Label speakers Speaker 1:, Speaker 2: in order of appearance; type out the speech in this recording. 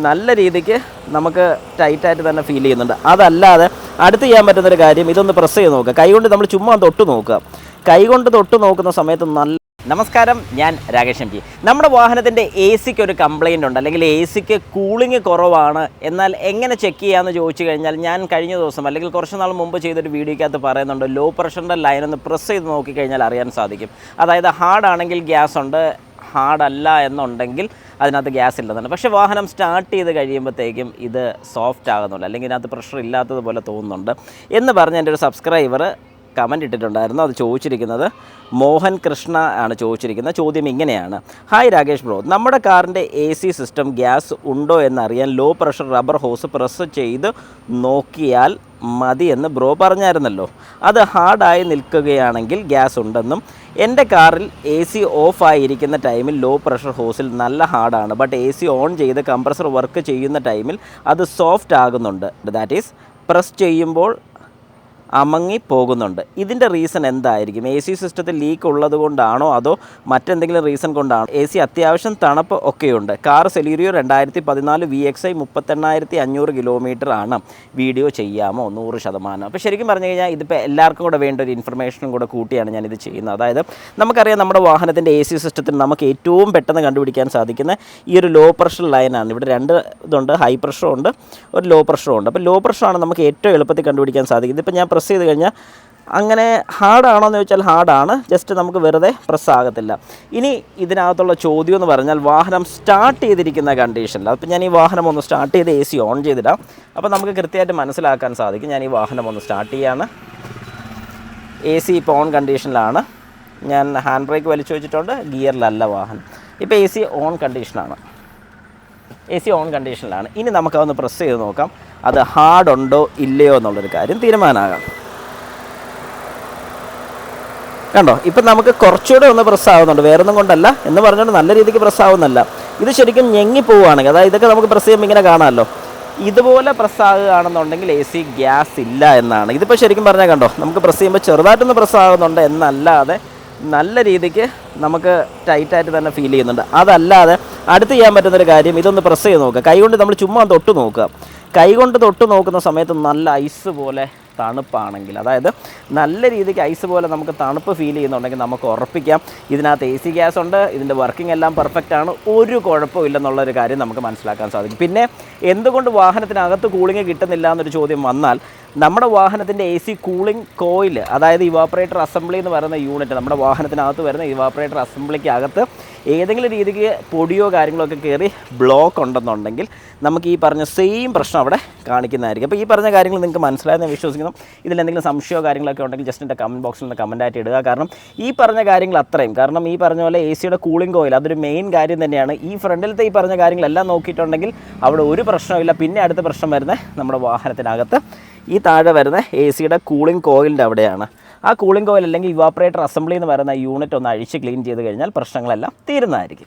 Speaker 1: നല്ല രീതിക്ക് നമുക്ക് ടൈറ്റായിട്ട് തന്നെ ഫീൽ ചെയ്യുന്നുണ്ട്. അതല്ലാതെ അടുത്ത് ചെയ്യാൻ പറ്റുന്നൊരു കാര്യം, ഇതൊന്ന് പ്രസ് ചെയ്ത് നോക്കുക. കൈകൊണ്ട് നമ്മൾ ചുമ്മാ തൊട്ട് നോക്കുക. കൈകൊണ്ട് തൊട്ട് നോക്കുന്ന സമയത്ത് നല്ല... നമസ്കാരം, ഞാൻ രാകേഷ് എം. നമ്മുടെ വാഹനത്തിൻ്റെ എ സിക്ക് ഒരു കംപ്ലയിൻ്റ് ഉണ്ട്, അല്ലെങ്കിൽ എ സിക്ക് കൂളിംഗ് കുറവാണ്. എന്നാൽ എങ്ങനെ ചെക്ക് ചെയ്യാമെന്ന് ചോദിച്ചു കഴിഞ്ഞാൽ, ഞാൻ കഴിഞ്ഞ ദിവസം അല്ലെങ്കിൽ കുറച്ച് നാൾ മുമ്പ് ചെയ്തൊരു വീഡിയോയ്ക്കകത്ത് പറയുന്നുണ്ട്, ലോ പ്രഷറിൻ്റെ ലൈൻ ഒന്ന് പ്രസ് ചെയ്ത് നോക്കിക്കഴിഞ്ഞാൽ അറിയാൻ സാധിക്കും. അതായത് ഹാർഡാണെങ്കിൽ ഗ്യാസ് ഉണ്ട്, ഹാർഡല്ല എന്നുണ്ടെങ്കിൽ അതിനകത്ത് ഗ്യാസ് ഇല്ലെന്നാണ്. പക്ഷേ വാഹനം സ്റ്റാർട്ട് ചെയ്ത് കഴിയുമ്പോഴത്തേക്കും ഇത് സോഫ്റ്റ് ആകുന്നുണ്ട്, അല്ലെങ്കിൽ ഇതിനകത്ത് പ്രഷർ ഇല്ലാത്തതുപോലെ തോന്നുന്നുണ്ട് എന്ന് പറഞ്ഞ് എൻ്റെ ഒരു സബ്സ്ക്രൈബർ കമൻറ്റ് ഇട്ടിട്ടുണ്ടായിരുന്നു. അത് ചോദിച്ചിരിക്കുന്നത് മോഹൻ കൃഷ്ണ ആണ് ചോദിച്ചിരിക്കുന്നത്. ചോദ്യം ഇങ്ങനെയാണ്: ഹായ് രാകേഷ് ബ്രോ, നമ്മുടെ കാറിൻ്റെ എ സി സിസ്റ്റം ഗ്യാസ് ഉണ്ടോ എന്നറിയാൻ ലോ പ്രഷർ റബ്ബർ ഹോസ് പ്രസ് ചെയ്ത് നോക്കിയാൽ മതിയെന്ന് ബ്രോ പറഞ്ഞായിരുന്നല്ലോ. അത് ഹാർഡായി നിൽക്കുകയാണെങ്കിൽ ഗ്യാസ് ഉണ്ടെന്നും, എൻ്റെ കാറിൽ എ സി ഓഫായിരിക്കുന്ന ടൈമിൽ ലോ പ്രഷർ ഹോസിൽ നല്ല ഹാർഡാണ്, ബട്ട് എ സി ഓൺ ചെയ്ത് കംപ്രസർ വർക്ക് ചെയ്യുന്ന ടൈമിൽ അത് സോഫ്റ്റ് ആകുന്നുണ്ട്. ദാറ്റ് ഈസ് പ്രസ് ചെയ്യുമ്പോൾ അമങ്ങി പോകുന്നുണ്ട്. ഇതിൻ്റെ റീസൺ എന്തായിരിക്കും? എ സി സിസ്റ്റത്തിൽ ലീക്ക് ഉള്ളത് കൊണ്ടാണോ അതോ മറ്റെന്തെങ്കിലും റീസൺ കൊണ്ടാണോ? എ സി അത്യാവശ്യം തണുപ്പ് ഒക്കെയുണ്ട്. കാർ സെലീരിയോ 2014 VXI 38,500 കിലോമീറ്റർ ആണ്. വീഡിയോ ചെയ്യാമോ? 100%. അപ്പോൾ ശരിക്കും പറഞ്ഞു കഴിഞ്ഞാൽ ഇതിപ്പോൾ എല്ലാവർക്കും കൂടെ വേണ്ട ഒരു ഇൻഫർമേഷനും കൂടെ കൂട്ടിയാണ് ഞാനിത് ചെയ്യുന്നത്. അതായത് നമുക്കറിയാം, നമ്മുടെ വാഹനത്തിൻ്റെ എ സി സിസ്റ്റത്തിൽ നമുക്ക് ഏറ്റവും പെട്ടെന്ന് കണ്ടുപിടിക്കാൻ സാധിക്കുന്ന ഈ ഒരു ലോ പ്രഷർ ലൈനാണ്. ഇവിടെ രണ്ട് ഇതുണ്ട്, ഹൈ പ്രഷറും ഉണ്ട്, ഒരു ലോ പ്രഷറും ഉണ്ട്. അപ്പോൾ ലോ പ്രഷറാണ് നമുക്ക് ഏറ്റവും എളുപ്പത്തിൽ കണ്ടുപിടിക്കാൻ സാധിക്കുന്നത്. ഇതിപ്പോൾ ഞാൻ പ്രസ് ചെയ്ത് കഴിഞ്ഞാൽ അങ്ങനെ ഹാർഡാണോ എന്ന് ചോദിച്ചാൽ ഹാർഡാണ്, ജസ്റ്റ് നമുക്ക് വെറുതെ പ്രസ് ആകത്തില്ല. ഇനി ഇതിനകത്തുള്ള ചോദ്യം എന്ന് പറഞ്ഞാൽ, വാഹനം സ്റ്റാർട്ട് ചെയ്തിരിക്കുന്ന കണ്ടീഷനിൽ. അപ്പോൾ ഞാൻ ഈ വാഹനം ഒന്ന് സ്റ്റാർട്ട് ചെയ്ത് എ സി ഓൺ ചെയ്തിടാം. അപ്പോൾ നമുക്ക് കൃത്യമായിട്ട് മനസ്സിലാക്കാൻ സാധിക്കും. ഞാൻ ഈ വാഹനം ഒന്ന് സ്റ്റാർട്ട് ചെയ്യാണ്. എ സി ഇപ്പോൾ ഓൺ കണ്ടീഷനിലാണ്. ഞാൻ ഹാൻഡ് ബ്രേക്ക് വലിച്ചു വെച്ചിട്ടുണ്ട്, ഗിയറിലല്ല വാഹനം. ഇപ്പോൾ എ സി ഓൺ കണ്ടീഷനാണ്. എ സി ഓൺ കണ്ടീഷനിലാണ്. ഇനി നമുക്കതൊന്ന് പ്രസ് ചെയ്ത് നോക്കാം, അത് ഹാർഡുണ്ടോ ഇല്ലയോ എന്നുള്ളൊരു കാര്യം തീരുമാനമാകാം. കണ്ടോ, ഇപ്പം നമുക്ക് കുറച്ചുകൂടെ ഒന്ന് പ്രസ് ആവുന്നുണ്ട്. വേറൊന്നും കൊണ്ടല്ല എന്ന് പറഞ്ഞുകൊണ്ട് നല്ല രീതിക്ക് പ്രസ് ആവുന്നല്ല. ഇത് ശരിക്കും ഞെങ്ങിപ്പോവുകയാണെങ്കിൽ, അതായത് ഇതൊക്കെ നമുക്ക് പ്രസ് ചെയ്യുമ്പോൾ ഇങ്ങനെ കാണാമല്ലോ, ഇതുപോലെ പ്രസ് ആകുകയാണെന്നുണ്ടെങ്കിൽ എ സി ഗ്യാസ് ഇല്ല എന്നാണ്. ഇതിപ്പോൾ ശരിക്കും പറഞ്ഞാൽ കണ്ടോ, നമുക്ക് പ്രസ് ചെയ്യുമ്പോൾ ചെറുതായിട്ടൊന്ന് പ്രസ് ആകുന്നുണ്ട് എന്നല്ലാതെ നല്ല രീതിക്ക് നമുക്ക് ടൈറ്റായിട്ട് തന്നെ ഫീൽ ചെയ്യുന്നുണ്ട്. അതല്ലാതെ അടുത്ത് ചെയ്യാൻ പറ്റുന്നൊരു കാര്യം, ഇതൊന്ന് പ്രസ് ചെയ്ത് നോക്കുക. കൈകൊണ്ട് നമ്മൾ ചുമ്മാ തൊട്ട് നോക്കുക. കൈകൊണ്ട് തൊട്ട് നോക്കുന്ന സമയത്ത് നല്ല ഐസ് പോലെ തണുപ്പാണെങ്കിൽ, അതായത് നല്ല രീതിക്ക് ഐസ് പോലെ നമുക്ക് തണുപ്പ് ഫീൽ ചെയ്യുന്നുണ്ടെങ്കിൽ നമുക്ക് ഉറപ്പിക്കാം ഇതിനകത്ത് എ സി ഗ്യാസ് ഉണ്ട്, ഇതിൻ്റെ വർക്കിംഗ് എല്ലാം പെർഫെക്റ്റ് ആണ്, ഒരു കുഴപ്പവും ഇല്ലെന്നുള്ളൊരു കാര്യം നമുക്ക് മനസ്സിലാക്കാൻ സാധിക്കും. പിന്നെ എന്തുകൊണ്ട് വാഹനത്തിനകത്ത് കൂളിംഗ് കിട്ടുന്നില്ല എന്നൊരു ചോദ്യം വന്നാൽ, നമ്മുടെ വാഹനത്തിൻ്റെ എ സി കൂളിംഗ് കോയിൽ, അതായത് ഇവാപ്പറേറ്റർ അസംബ്ലി എന്ന് പറയുന്ന യൂണിറ്റ്, നമ്മുടെ വാഹനത്തിനകത്ത് വരുന്ന ഇവാപ്പറേറ്റർ അസംബ്ലിക്ക് അകത്ത് ഏതെങ്കിലും രീതിക്ക് പൊടിയോ കാര്യങ്ങളോ ഒക്കെ കയറി ബ്ലോക്ക് ഉണ്ടെന്നുണ്ടെങ്കിൽ നമുക്ക് ഈ പറഞ്ഞ സെയിം പ്രശ്നം അവിടെ കാണിക്കുന്നതായിരിക്കും. അപ്പോൾ ഈ പറഞ്ഞ കാര്യങ്ങൾ നിങ്ങൾക്ക് മനസ്സിലായെന്ന് വിശ്വസിക്കുന്നു. ഇതിലെന്തെങ്കിലും സംശയമോ കാര്യങ്ങളൊക്കെ ഉണ്ടെങ്കിൽ ജസ്റ്റ് എൻ്റെ കമൻറ്റ് ബോക്സിൽ നിന്ന് കമൻറ്റായിട്ട് ഇടുക. കാരണം ഈ പറഞ്ഞ കാര്യങ്ങൾ അത്രയും, കാരണം ഈ പറഞ്ഞ പോലെ എ സിയുടെ കൂളിംഗ് കോയിൽ അതൊരു മെയിൻ കാര്യം തന്നെയാണ്. ഈ ഫ്രണ്ടിലത്തെ ഈ പറഞ്ഞ കാര്യങ്ങളെല്ലാം നോക്കിയിട്ടുണ്ടെങ്കിൽ അവിടെ ഒരു പ്രശ്നമില്ല. പിന്നെ അടുത്ത പ്രശ്നം വരുന്നത് നമ്മുടെ വാഹനത്തിനകത്ത് ഈ താഴെ വരുന്ന എ സിയുടെ കൂളിംഗ് കോയിലിൻ്റെ അവിടെയാണ്. ആ കൂളിംഗ് കോയിൽ അല്ലെങ്കിൽ ഇവാപ്പറേറ്റർ അസംബ്ലി എന്ന് പറയുന്ന യൂണിറ്റ് ഒന്ന് അഴിച്ച് ക്ലീൻ ചെയ്ത് കഴിഞ്ഞാൽ പ്രശ്നങ്ങളെല്ലാം തീരുന്നതായിരിക്കും.